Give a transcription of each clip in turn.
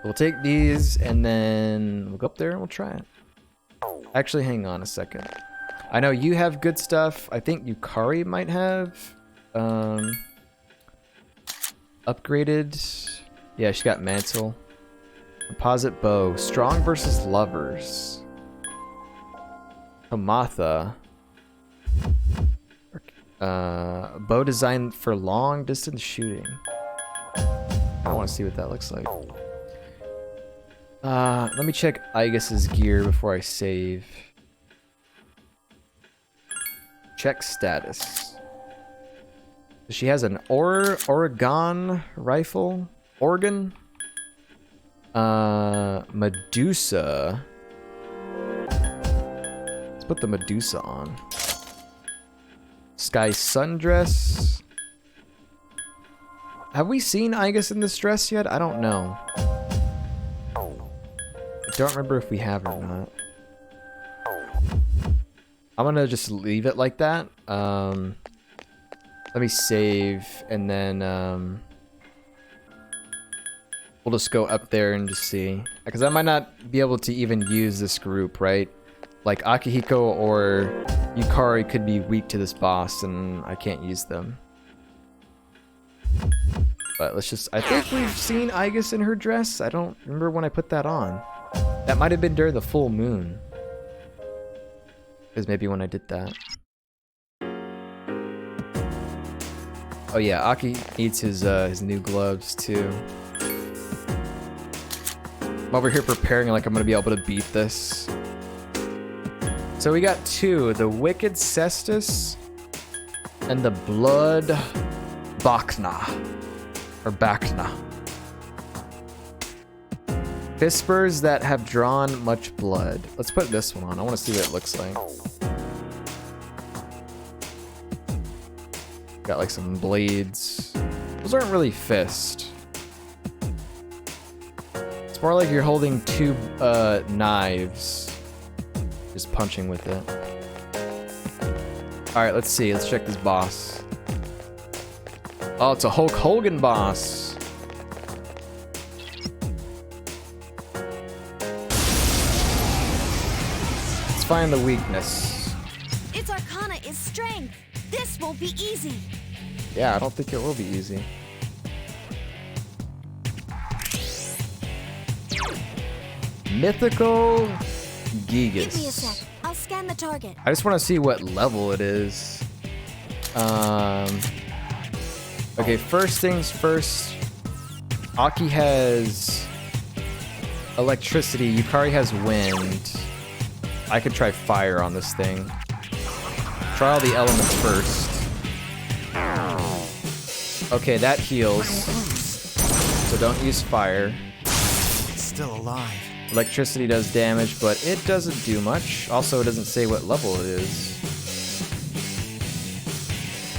We'll take these and then we'll go up there and we'll try it. Actually, hang on a second. I know you have good stuff. I think Yukari might have upgraded. Yeah, she got mantle. Composite bow. Strong versus lovers. Kamatha. Bow designed for long distance shooting. I want to see what that looks like. Let me check Aegis's gear before I save. Check status. She has an Oregon rifle. Oregon? Medusa. Let's put the Medusa on. Sky sundress. Have we seen Aegis in this dress yet? I don't know. I don't remember if we have or not. I'm gonna just leave it like that. Let me save and then we'll just go up there and just see. Because I might not be able to even use this group, right? Like Akihiko or Yukari could be weak to this boss and I can't use them. But let's just... I think we've seen Aegis in her dress. I don't remember when I put that on. That might have been during the full moon. Is maybe when I did that. Oh yeah, Aki needs his new gloves too. I'm over here preparing like I'm gonna be able to beat this. So we got two, the Wicked Cestus and the Blood Bacna. Or Bacna. Fispers that have drawn much blood. Let's put this one on. I want to see what it looks like. Got like some blades. Those aren't really fist. It's more like you're holding two knives. Just punching with it. Alright, let's see. Let's check this boss. Oh, it's a Hulk Hogan boss. Let's find the weakness. Its arcana is strength. This won't be easy. Yeah, I don't think it will be easy. Mythical Gigas. Give me a sec. I'll scan the target. I just want to see what level it is. Okay, first things first. Aki has electricity. Yukari has wind. I could try fire on this thing. Try all the elements first. Okay, that heals. So don't use fire. It's still alive. Electricity does damage, but it doesn't do much. Also, it doesn't say what level it is.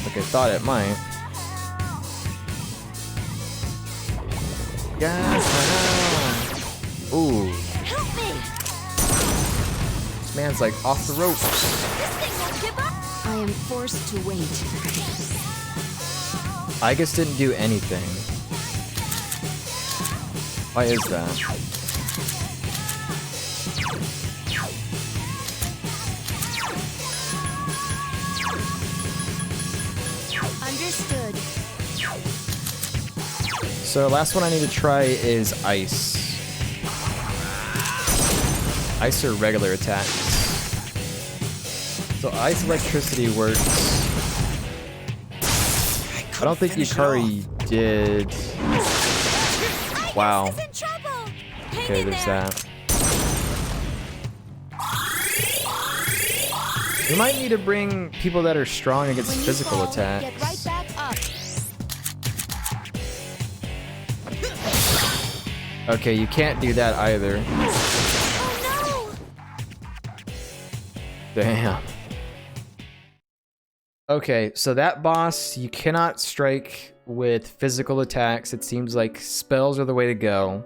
Like I thought it might. Guys, ooh. Help me! This man's like off the ropes. This thing won't give up. I am forced to wait. Aegis didn't do anything. Why is that? Understood. So last one I need to try is ice. Ice are regular attacks. So ice electricity works. I don't think Yukari did. Wow. Okay, there's that. We might need to bring people that are strong against physical attacks. Get right back up. Okay, you can't do that either. Oh no! Damn. Okay, so that boss, you cannot strike with physical attacks. It seems like spells are the way to go.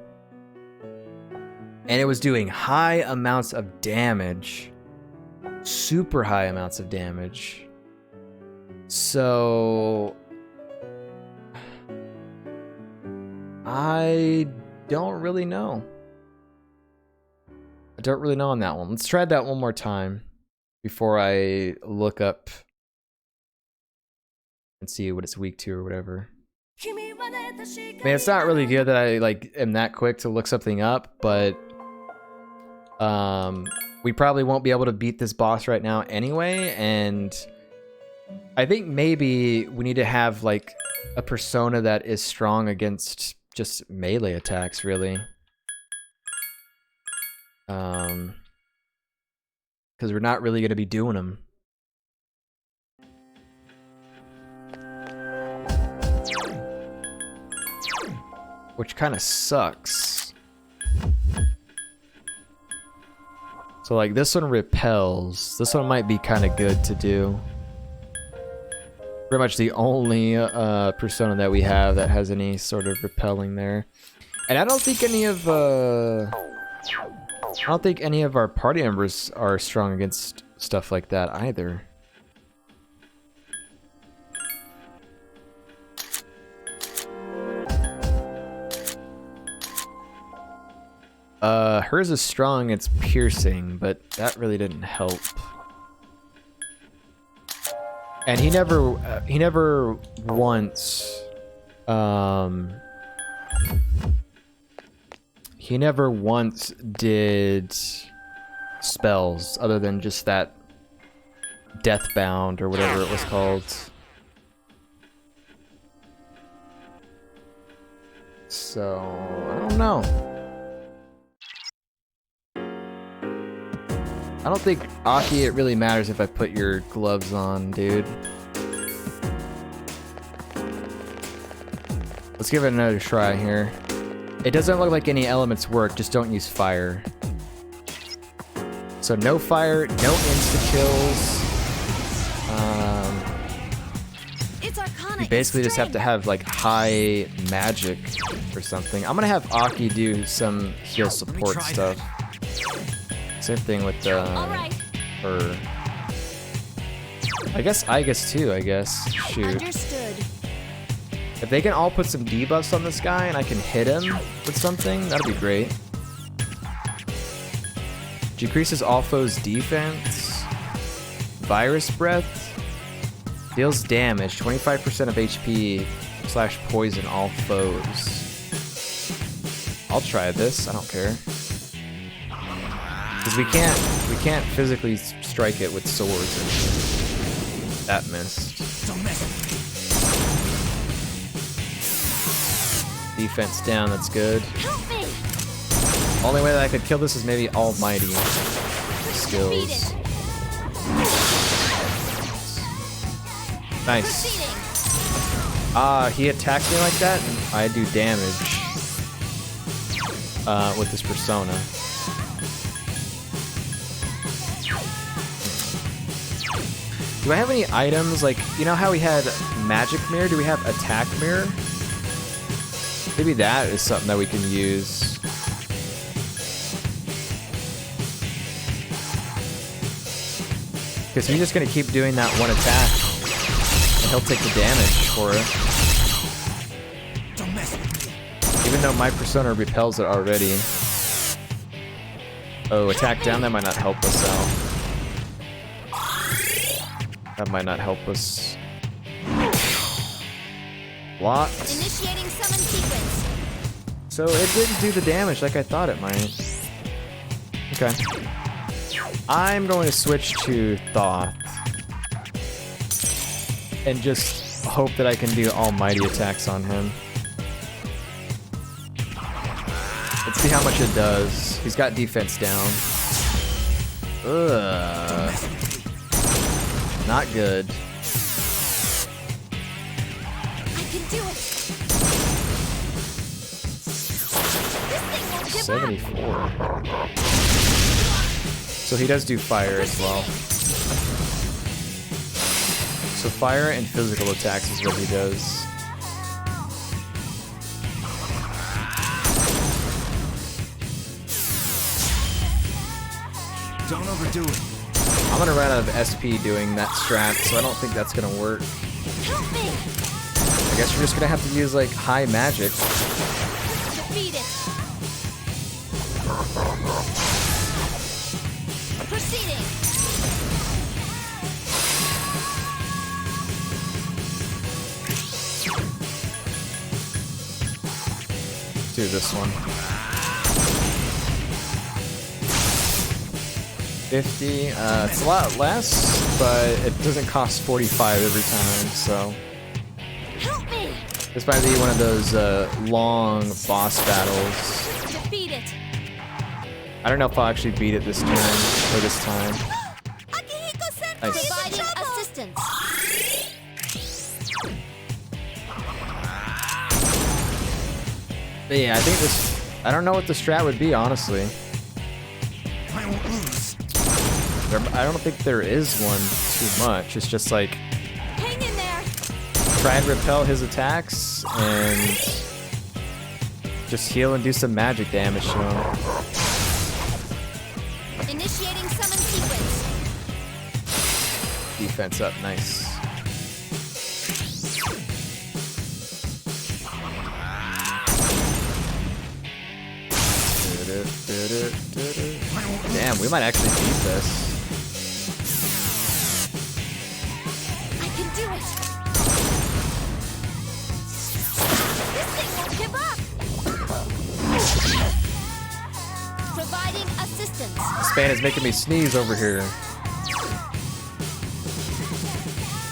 And it was doing high amounts of damage. Super high amounts of damage. So... I don't really know. I don't really know on that one. Let's try that one more time before I look up and see what it's weak to or whatever. I mean, it's not really good that I like am that quick to look something up, but we probably won't be able to beat this boss right now anyway, and I think maybe we need to have like a persona that is strong against just melee attacks, really. Because we're not really going to be doing them. Which kind of sucks. So like this one repels. This one might be kind of good to do. Pretty much the only persona that we have that has any sort of repelling there. And I don't think any of our party members are strong against stuff like that either. Hers is strong, it's piercing, but that really didn't help. And he never once did spells other than just that Deathbound or whatever it was called. So, I don't know. I don't think, Aki, it really matters if I put your gloves on, dude. Let's give it another try here. It doesn't look like any elements work, just don't use fire. So no fire, no insta-kills. You basically just have to have like high magic or something. I'm gonna have Aki do some heal support stuff. Same thing with her. I guess too, I guess. Shoot. Understood. If they can all put some debuffs on this guy and I can hit him with something, that'd be great. Decreases all foes' defense. Virus Breath. Deals damage, 25% of HP / poison all foes. I'll try this, I don't care. Because we can't physically strike it with swords and shit. That missed. Defense down, that's good. Only way that I could kill this is maybe Almighty skills. Nice. He attacked me like that, and I do damage with this persona. Do I have any items, like, you know how we had Magic Mirror? Do we have Attack Mirror? Maybe that is something that we can use. Because he's just going to keep doing that one attack. And he'll take the damage for it. Even though my persona repels it already. Oh, attack down, that might not help us out. That might not help us. Blocked. Initiating summon sequence. So it didn't do the damage like I thought it might. Okay. I'm going to switch to Thoth. And just hope that I can do almighty attacks on him. Let's see how much it does. He's got defense down. Ugh. Not good. I can do it. This thing won't give 74. So he does do fire as well. So fire and physical attacks is what he does. Don't overdo it. I'm gonna run out of SP doing that strat, so I don't think that's gonna work. Help me. I guess you're just gonna have to use like high magic. Defeat it. Proceeding. Do this one. 50. It's a lot less, but it doesn't cost 45 every time, so. Help me. This might be one of those long boss battles. Defeat it. I don't know if I'll actually beat it this turn or this time. Akihiko-senpai Nice. is providing assistance. But yeah, I think this. I don't know what the strat would be, honestly. I won't lose. I don't think there is one too much. It's just like Hang in there. try and repel his attacks and just heal and do some magic damage to him. Initiating summon sequence. Defense up, nice. Damn, we might actually beat this. I can do it. This thing won't give up. Providing assistance. This fan is making me sneeze over here.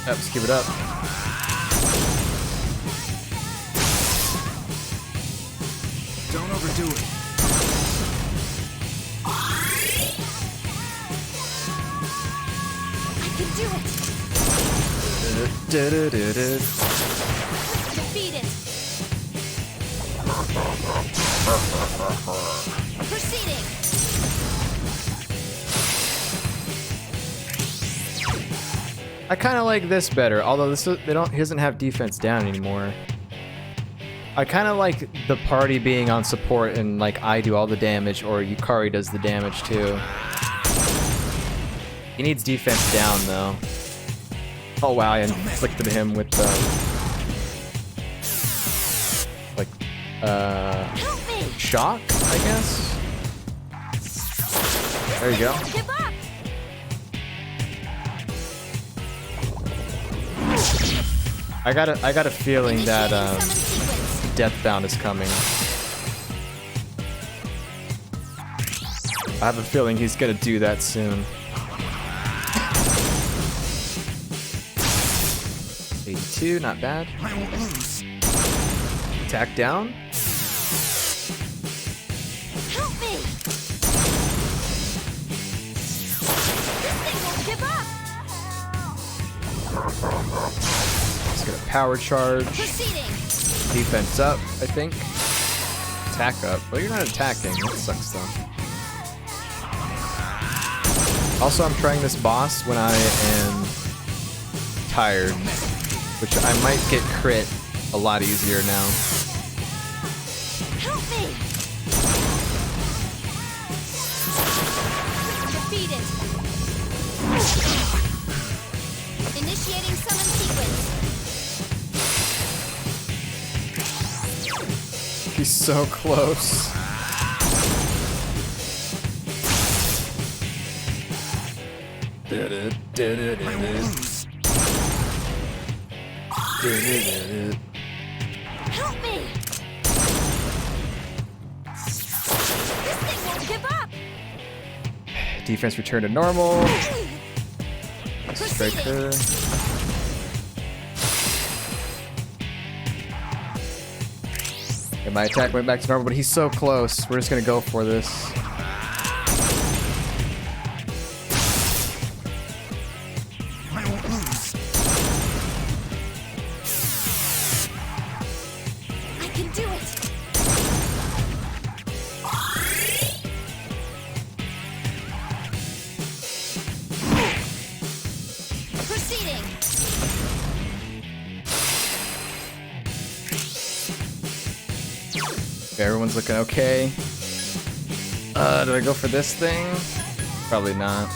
Yep, just keep it up. Don't overdo it. I can do it. Defeat it. Proceeding. I kind of like this better, although this he doesn't have defense down anymore. I kind of like the party being on support and like I do all the damage or Yukari does the damage too. He needs defense down though. Oh wow, I inflicted him with Help me. shock, I guess. There you go. Won't give up. I got a feeling that Initiating summon sequence. Deathbound is coming. I have a feeling he's gonna do that soon. 82, not bad. I won't lose. Attack down. Help me. This thing won't give up. He's gonna power charge. Proceeding. Defense up, I think. Attack up. Well, you're not attacking. That sucks though. Also, I'm trying this boss when I am tired, which I might get crit a lot easier now. Help me. Defeat it. Initiating summon sequence. He's so close. I won't lose. Help me. This thing won't give up. Defense return to normal. Strike her. And my attack went back to normal, but he's so close. We're just gonna go for this. I won't lose. I can do it. Proceeding. Everyone's looking okay. Do I go for this thing? Probably not.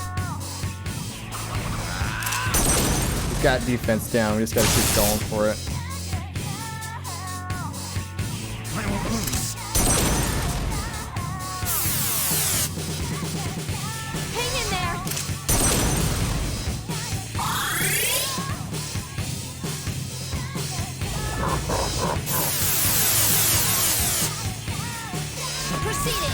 We've got defense down. We just gotta keep going for it. I won't lose. Hang in there. Succeeding.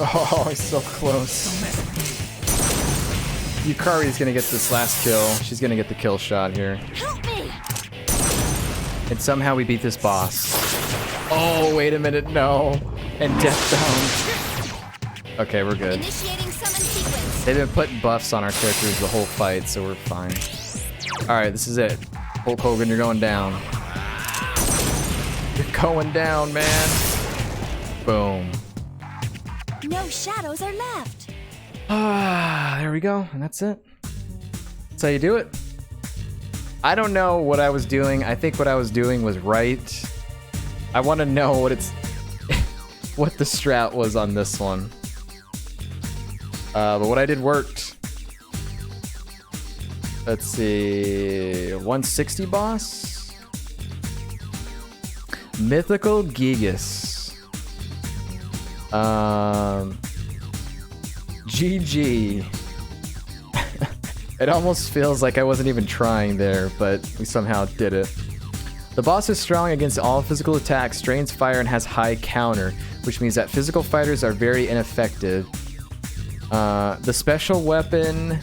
Oh, he's so close. Yukari's gonna get this last kill. She's gonna get the kill shot here. Help me. And somehow we beat this boss. Oh, wait a minute, no. And death bound. Okay, we're good. Initiating summon sequence. They've been putting buffs on our characters the whole fight, so we're fine. Alright, this is it. Hulk Hogan, you're going down. You're going down, man. Boom. No shadows are left. Ah, there we go, and that's it. That's how you do it. I don't know what I was doing. I think what I was doing was right. I want to know what it's, what the strat was on this one. But what I did worked. Let's see, 160 boss. Mythical Gigas. GG. It almost feels like I wasn't even trying there, but we somehow did it. The boss is strong against all physical attacks, drains fire, and has high counter, which means that physical fighters are very ineffective. The special weapon,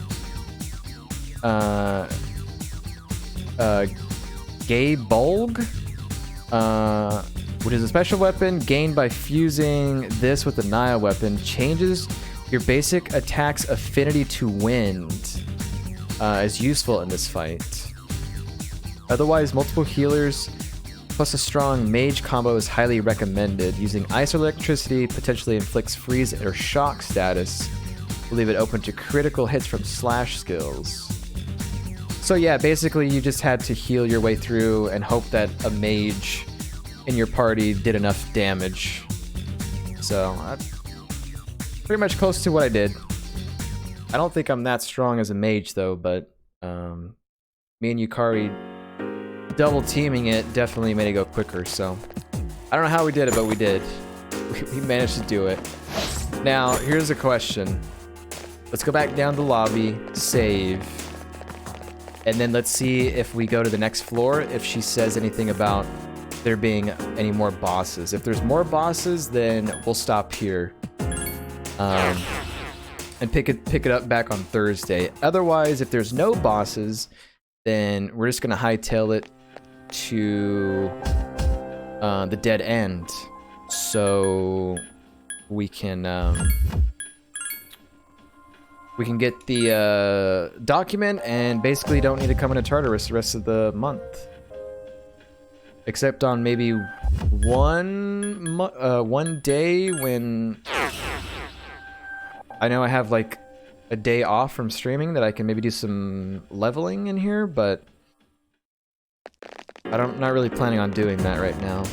Gay Bulg, which is a special weapon gained by fusing this with the Naya weapon, changes your basic attack's affinity to wind. Is useful in this fight. Otherwise, multiple healers plus a strong mage combo is highly recommended. Using ice or electricity potentially inflicts freeze or shock status. Will leave it open to critical hits from slash skills. So yeah, basically you just had to heal your way through and hope that a mage in your party did enough damage. So, pretty much close to what I did. I don't think I'm that strong as a mage though, but me and Yukari double teaming it definitely made it go quicker, so I don't know how we did it, but we did. We managed to do it. Now, here's a question. Let's go back down to the lobby, save, and then let's see if we go to the next floor, if she says anything about there being any more bosses. If there's more bosses, then we'll stop here. And pick it up back on Thursday. Otherwise, if there's no bosses, then we're just gonna hightail it to the dead end, so we can get the document and basically don't need to come into Tartarus the rest of the month, except on maybe one day when I know I have like a day off from streaming that I can maybe do some leveling in here, but I'm not really planning on doing that right now.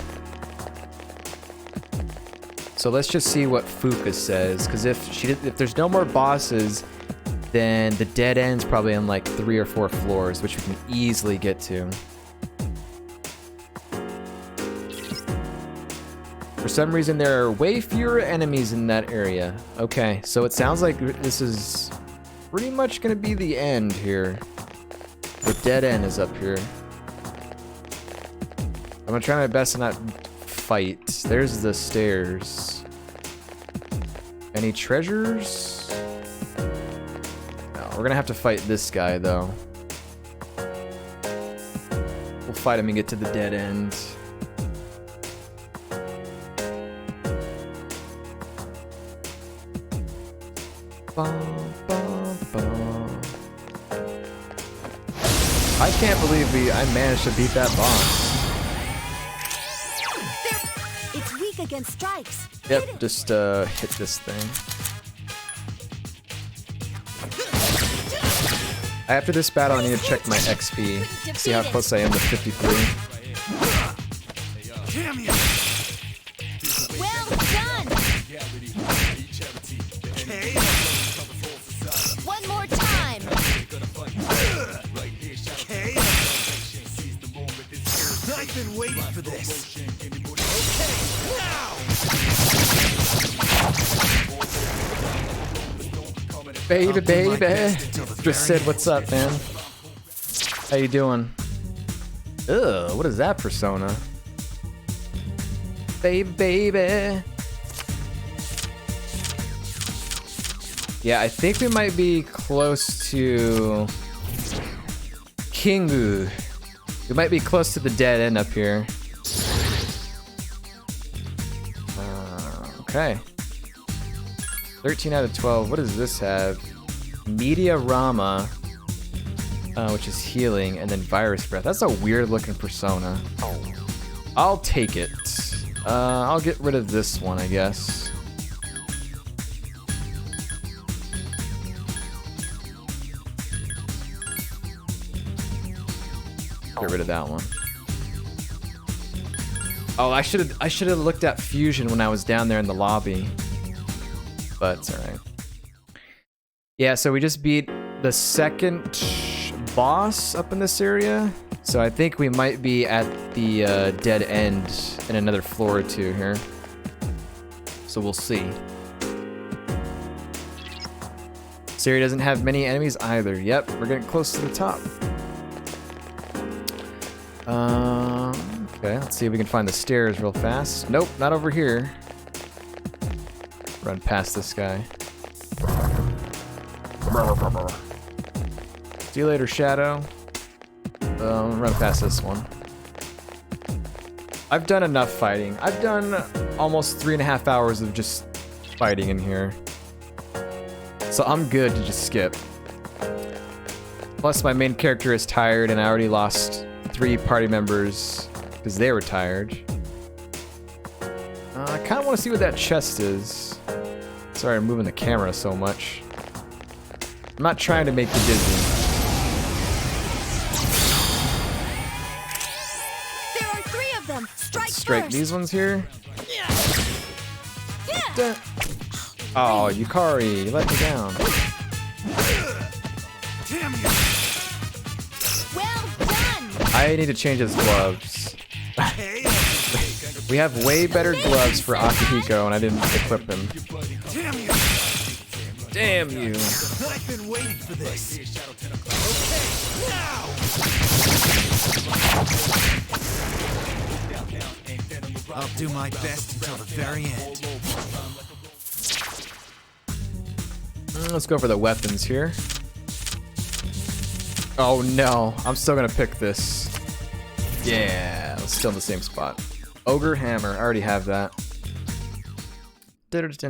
So let's just see what Fuka says, because if there's no more bosses, then the dead end's probably in like 3 or 4 floors, which we can easily get to. For some reason, there are way fewer enemies in that area. Okay, so it sounds like this is pretty much gonna be the end here. The dead end is up here. I'm gonna try my best to not fight. There's the stairs. Any treasures? No, we're gonna have to fight this guy though. We'll fight him and get to the dead end. I can't believe I managed to beat that boss. It's weak against strikes. Yep, just hit this thing. After this battle, I need to check my XP. See how close I am to 53. Well done. One more time. I've been waiting for this. Okay, now! Baby, I'll do my baby. best until the Just very said, what's up, man? How you doing? Ugh, what is that persona? Baby, baby. Yeah, I think we might be close to Kingu. We might be close to the dead end up here. Okay. 13 out of 12. What does this have? Media Rama, which is healing, and then Virus Breath. That's a weird looking persona. I'll take it. I'll get rid of this one, I guess. Get rid of that one. Oh, I should have looked at Fusion when I was down there in the lobby. But it's alright. Yeah, so we just beat the second boss up in this area. So I think we might be at the dead end in another floor or two here. So we'll see. This area doesn't have many enemies either. Yep, we're getting close to the top. Okay, let's see if we can find the stairs real fast. Nope, not over here. Run past this guy. See you later, Shadow. Run past this one. I've done enough fighting. I've done almost 3.5 hours of just fighting in here. So I'm good to just skip. Plus my main character is tired and I already lost 3 party members because they were tired. I kind of want to see what that chest is. Sorry, I'm moving the camera so much. I'm not trying to make you dizzy. There are 3 of them. Strike first. these ones here. Duh. Oh, Yukari, you let me down. Damn you! Well done. I need to change his gloves. Hey, We have way better gloves for Akihiko, and I didn't equip him. damn you! Damn you. I've been waiting for this. Okay, now! I'll do my best until the very end. Let's go for the weapons here. Oh no, I'm still gonna pick this. Yeah, it's still in the same spot. Ogre Hammer, I already have that.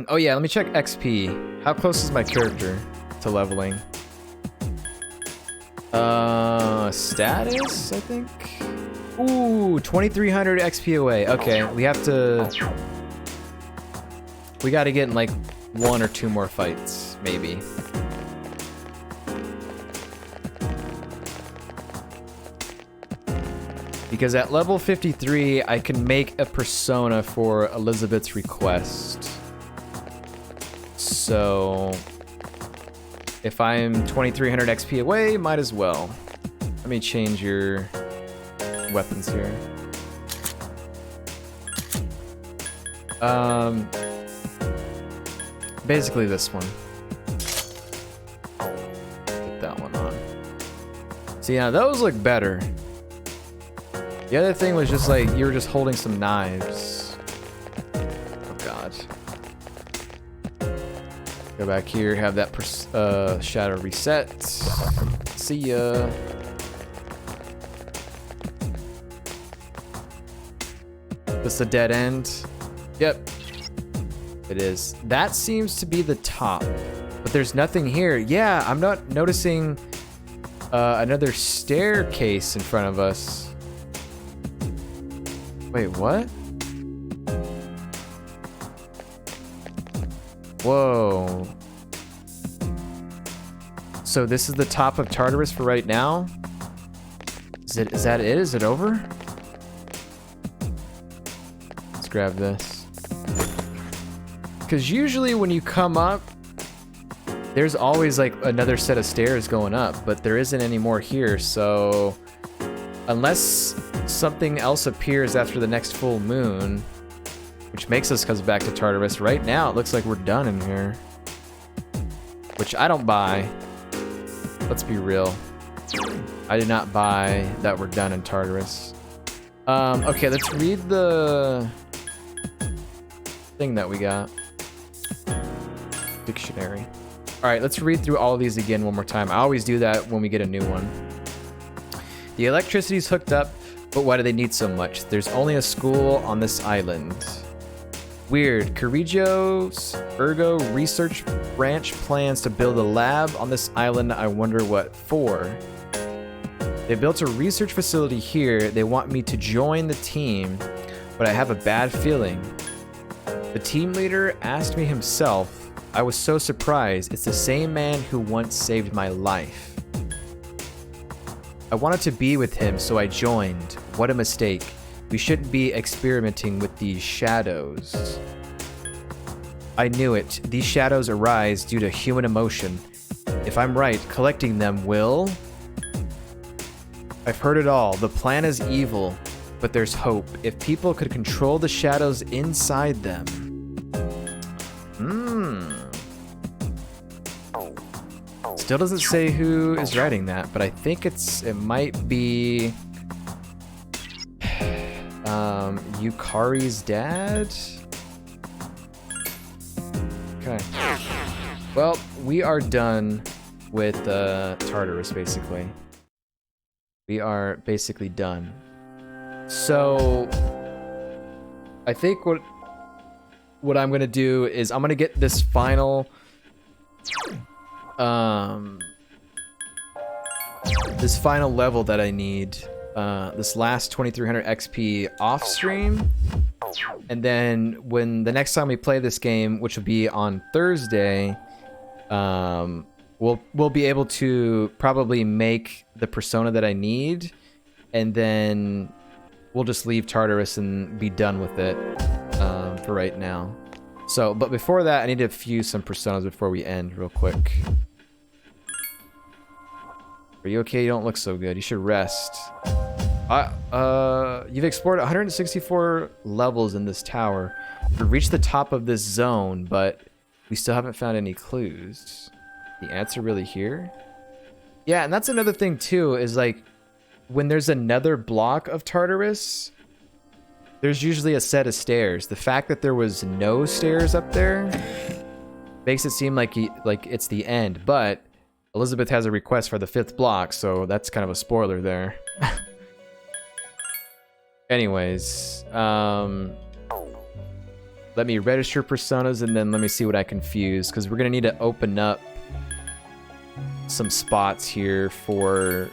Oh yeah, let me check XP. How close is my character to leveling? Status, I think? Ooh, 2300 XP away. Okay, we have to... We gotta get in like 1 or 2 more fights, maybe. Because at level 53, I can make a persona for Elizabeth's request. So, if I'm 2300 XP away, might as well. Let me change your weapons here. Basically this one. Put that one on. See, now those look better. The other thing was just like, you were just holding some knives. Oh god. Go back here, have that shadow reset. See ya. This a dead end? Yep. It is. That seems to be the top. But there's nothing here. Yeah, I'm not noticing another staircase in front of us. Wait, what? Whoa. So this is the top of Tartarus for right now? Is that it? Is it over? Let's grab this. Because usually when you come up, there's always like another set of stairs going up, but there isn't any more here, so unless something else appears after the next full moon, which makes us come back to Tartarus, right now it looks like we're done in here. which I don't buy. Let's be real. I did not buy that we're done in Tartarus. Okay, let's read the thing that we got. Dictionary. All right, let's read through all of these again one more time. I always do that when we get a new one. The electricity's hooked up, but why do they need so much? There's only a school on this island. Weird. Corregio's Ergo Research Branch plans to build a lab on this island. I wonder what for. They built a research facility here. They want me to join the team, but I have a bad feeling. The team leader asked me himself. I was so surprised. It's the same man who once saved my life. I wanted to be with him, so I joined. What a mistake. We shouldn't be experimenting with these shadows. I knew it. These shadows arise due to human emotion. If I'm right, collecting them will... I've heard it all. The plan is evil, but there's hope. If people could control the shadows inside them. Still doesn't say who is writing that, but I think it might be Yukari's dad. Okay. Well, we are done with Tartarus, basically. We are basically done. So I think what I'm gonna do is I'm gonna get this final level that I need, this last 2300 XP off stream, and then when the next time we play this game, which will be on Thursday, we'll be able to probably make the persona that I need, and then we'll just leave Tartarus and be done with it for right now. So, but before that, I need to fuse some personas before we end real quick. Are you okay? You don't look so good. You should rest. You've explored 164 levels in this tower. We've reached the top of this zone, but we still haven't found any clues. The answer really here? Yeah, and that's another thing too, is like, when there's another block of Tartarus, there's usually a set of stairs. The fact that there was no stairs up there makes it seem like it's the end, but Elizabeth has a request for the 5th block, so that's kind of a spoiler there. Anyways, let me register personas and then let me see what I can fuse, because we're gonna need to open up some spots here for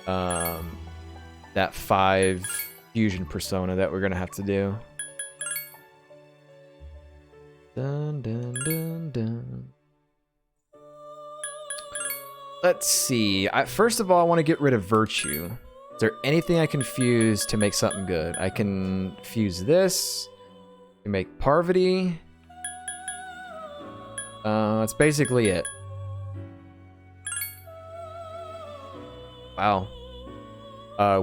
that 5 fusion persona that we're gonna have to do. Dun, dun, dun, dun. Let's see. First of all, I want to get rid of Virtue. Is there anything I can fuse to make something good? I can fuse this. I can make Parvati. That's basically it. Wow.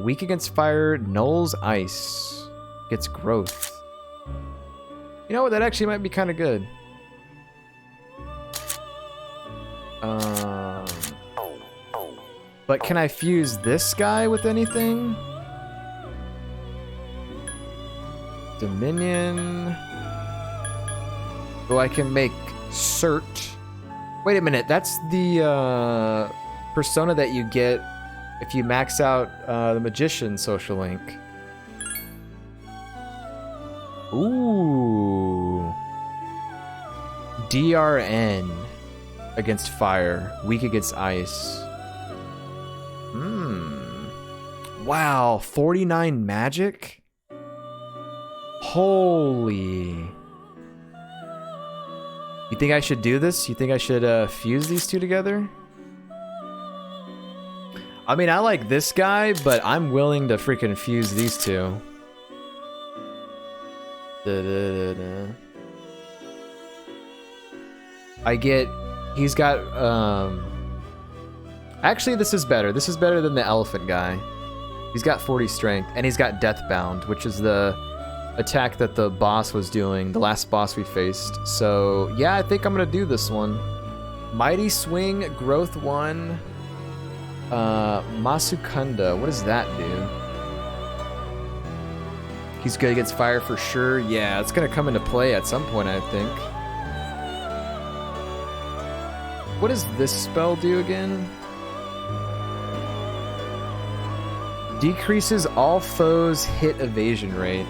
Weak against fire, nulls ice. Gets growth. You know what? That actually might be kind of good. But can I fuse this guy with anything? Dominion. Oh, I can make Surt. Wait a minute. That's the persona that you get if you max out the Magician social link. Ooh. DRN against fire. Weak against ice. Wow, 49 magic? Holy. You think I should do this? You think I should fuse these two together? I mean, I like this guy, but I'm willing to freaking fuse these two. I get... He's got... Actually, this is better. This is better than the elephant guy. He's got 40 strength, and he's got Deathbound, which is the attack that the boss was doing, the last boss we faced. So, yeah, I think I'm gonna do this one. Mighty Swing, Growth 1, Masukunda. What does that do? He's good against fire for sure. Yeah, it's gonna come into play at some point, I think. What does this spell do again? Decreases all foes' hit evasion rate.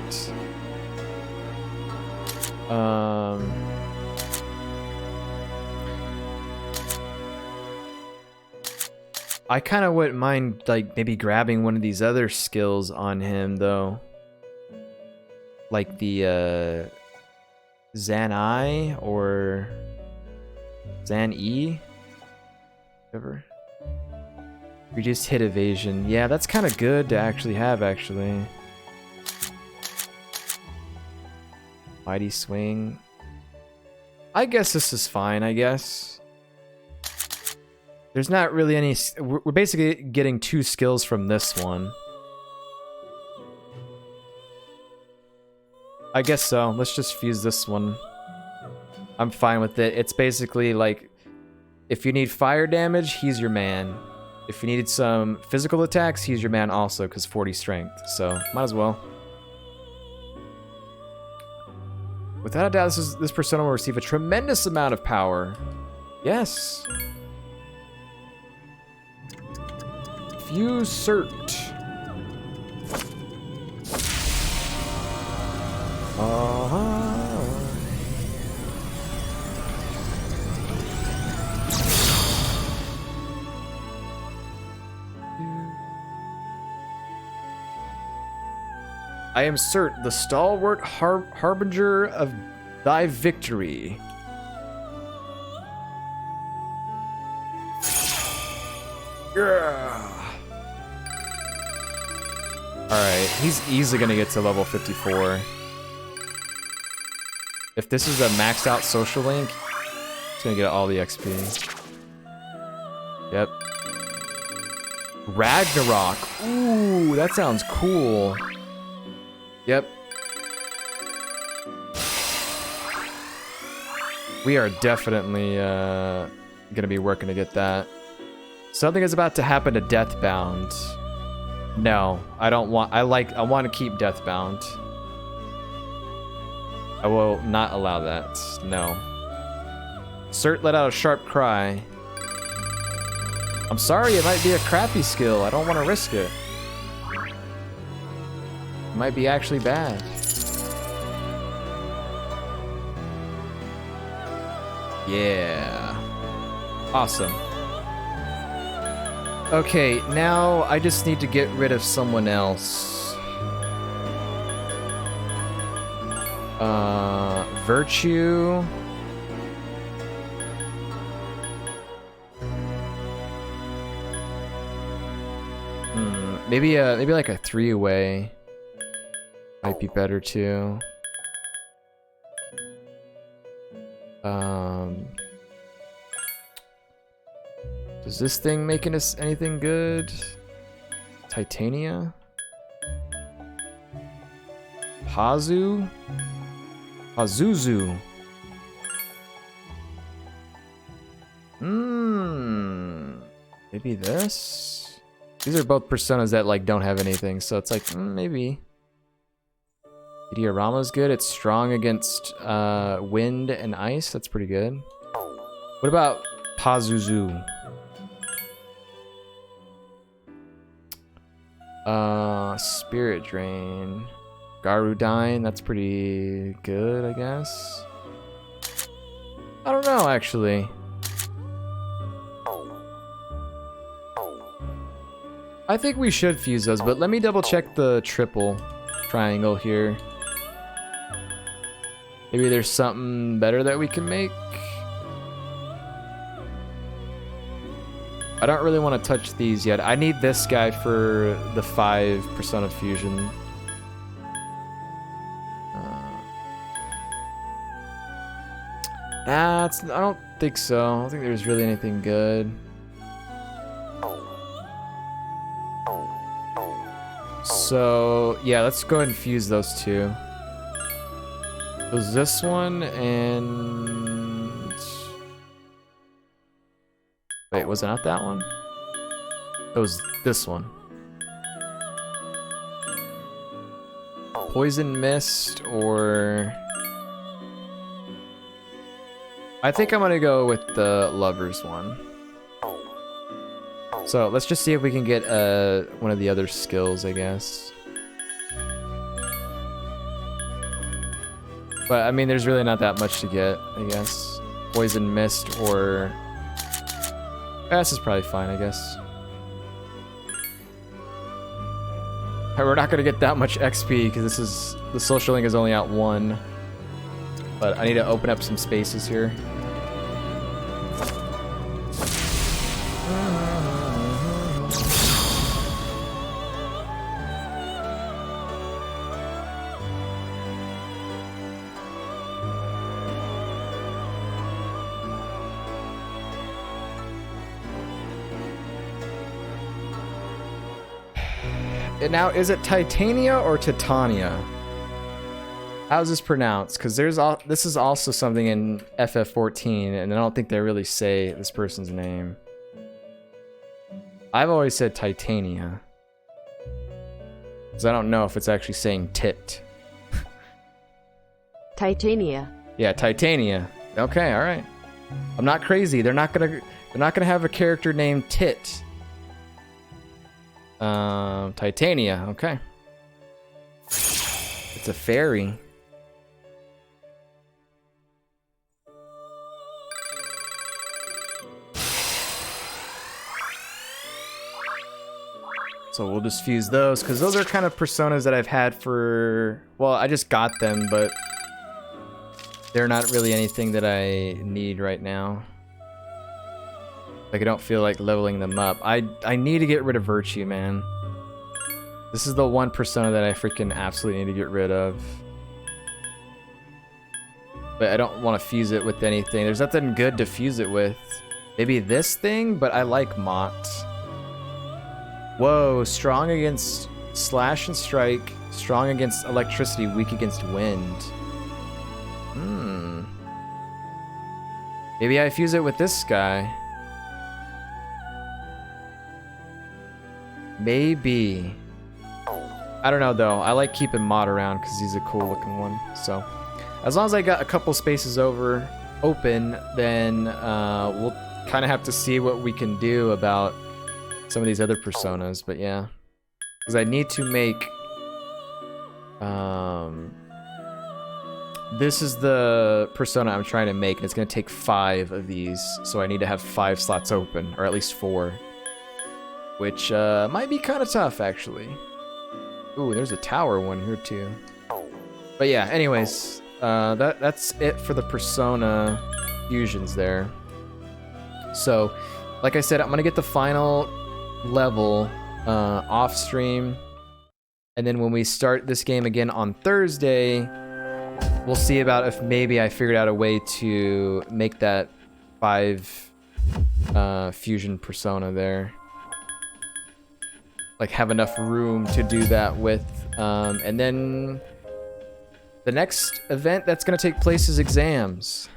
I kind of wouldn't mind like maybe grabbing one of these other skills on him though. Like the Zan-I or Zan-E? Whatever. Reduced hit evasion. Yeah, that's kind of good to actually have, actually. Mighty Swing. I guess this is fine, I guess. There's not really any... We're basically getting 2 skills from this one. I guess so. Let's just fuse this one. I'm fine with it. It's basically like... If you need fire damage, he's your man. If you needed some physical attacks, he's your man also, because 40 strength. So, might as well. Without a doubt, this persona will receive a tremendous amount of power. Yes. Fuse Surt. I am Surt, the stalwart harbinger of thy victory. Yeah. Alright, he's easily gonna get to level 54. If this is a maxed out social link, he's gonna get all the XP. Yep. Ragnarok. Ooh, that sounds cool. Yep. We are definitely gonna be working to get that. Something is about to happen to Deathbound. No, I don't want. I want to keep Deathbound. I will not allow that. No. Surt let out a sharp cry. I'm sorry, it might be a crappy skill. I don't want to risk it. It might be actually bad. Yeah. Awesome. Okay, now I just need to get rid of someone else. Virtue. Maybe like a 3-way might be better too. Does this thing making us anything good? Titania? Pazu? Pazuzu. Maybe this? These are both personas that like don't have anything, so it's like maybe. Diorama's good. It's strong against wind and ice. That's pretty good. What about Pazuzu? Spirit Drain. Garudine, that's pretty good, I guess. I don't know, actually. I think we should fuse those, but let me double check the triple triangle here. Maybe there's something better that we can make. I don't really want to touch these yet. I need this guy for the 5 Persona Fusion. I don't think so. I don't think there's really anything good. So, yeah, let's go ahead and fuse those 2. There's this one and... Wait, was it not that one? It was this one. Poison Mist or... I think I'm gonna go with the Lovers one. So let's just see if we can get one of the other skills, I guess. But I mean, there's really not that much to get, I guess. Poison Mist or... this is probably fine, I guess. We're not gonna get that much XP because this is... the social link is only at 1. But I need to open up some spaces here. Now, is it Titania or Titania? How's this pronounced? Because this is also something in FF14, and I don't think they really say this person's name. I've always said Titania. Because I don't know if it's actually saying tit. Titania. Yeah, Titania. Okay, all right. I'm not crazy. They're not gonna have a character named Tit. Titania, okay. It's a fairy. So we'll just fuse those, because those are kind of personas that I've had for... well, I just got them, but they're not really anything that I need right now. Like, I don't feel like leveling them up. I need to get rid of Virtue, man. This is the one persona that I freaking absolutely need to get rid of. But I don't want to fuse it with anything. There's nothing good to fuse it with. Maybe this thing, but I like Mott. Whoa, strong against slash and strike. Strong against electricity, weak against wind. Maybe I fuse it with this guy. Maybe. I don't know though. I like keeping Mott around because he's a cool looking one. So as long as I got a couple spaces open, then we'll kind of have to see what we can do about some of these other personas. But yeah, because I need to make this is the persona I'm trying to make, and it's going to take 5 of these, so I need to have 5 slots open, or at least 4. Which might be kind of tough, actually. Ooh, there's a tower one here, too. But yeah, anyways, that's it for the persona fusions there. So, like I said, I'm going to get the final level off stream. And then when we start this game again on Thursday, we'll see about if maybe I figured out a way to make that 5 fusion persona there. Like, have enough room to do that with. And then the next event that's going to take place is exams.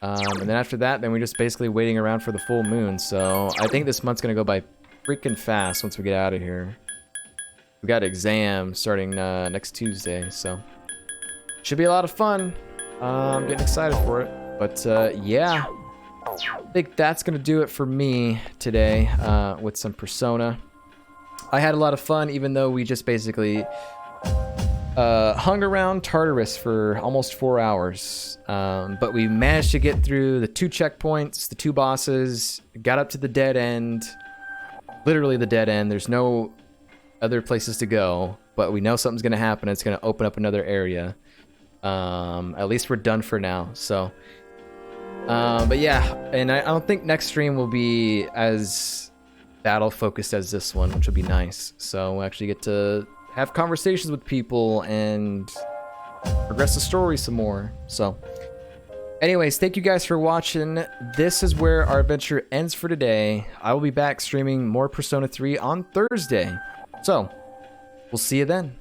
And then after that, then we're just basically waiting around for the full moon. So I think this month's going to go by freaking fast once we get out of here. We got exams starting next Tuesday, so should be a lot of fun. I'm getting excited for it. But yeah, I think that's gonna do it for me today with some Persona. I had a lot of fun, even though we just basically hung around Tartarus for almost 4 hours. But we managed to get through the 2 checkpoints, the 2 bosses, got up to the dead end. Literally the dead end. There's no other places to go, but we know something's gonna happen. It's gonna open up another area. At least we're done for now. So, but yeah, and I don't think next stream will be as battle focused as this one, which will be nice. So we'll actually get to have conversations with people and progress the story some more. So, anyways, thank you guys for watching. This is where our adventure ends for today. I will be back streaming more Persona 3 on Thursday. So, we'll see you then.